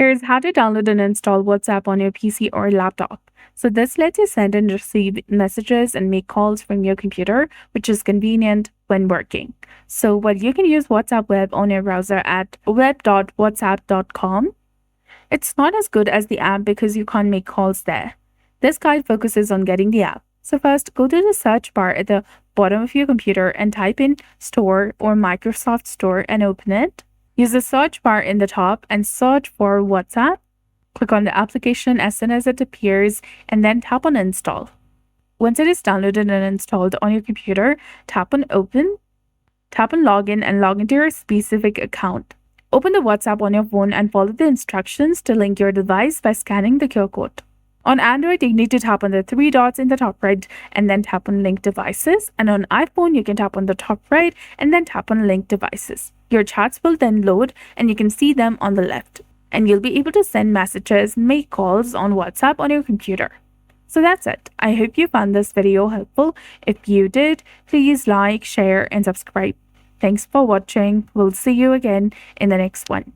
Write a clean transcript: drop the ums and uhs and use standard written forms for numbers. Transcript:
Here's how to download and install WhatsApp on your PC or laptop. So this lets you send and receive messages and make calls from your computer, which is convenient when working. So you can use WhatsApp Web on your browser at web.whatsapp.com. It's not as good as the app because you can't make calls there. This guide focuses on getting the app. So first, go to the search bar at the bottom of your computer and type in Store or Microsoft Store and open it. Use the search bar in the top and search for WhatsApp. Click on the application as soon as it appears and then tap on Install. Once it is downloaded and installed on your computer, tap on Open. Tap on Login and log into your specific account. Open the WhatsApp on your phone and follow the instructions to link your device by scanning the QR code. On Android, you need to tap on the three dots in the top right and then tap on Link Devices. And on iPhone, you can tap on the top right and then tap on Link Devices. Your chats will then load and you can see them on the left. And you'll be able to send messages, make calls on WhatsApp on your computer. So that's it. I hope you found this video helpful. If you did, please like, share, and subscribe. Thanks for watching. We'll see you again in the next one.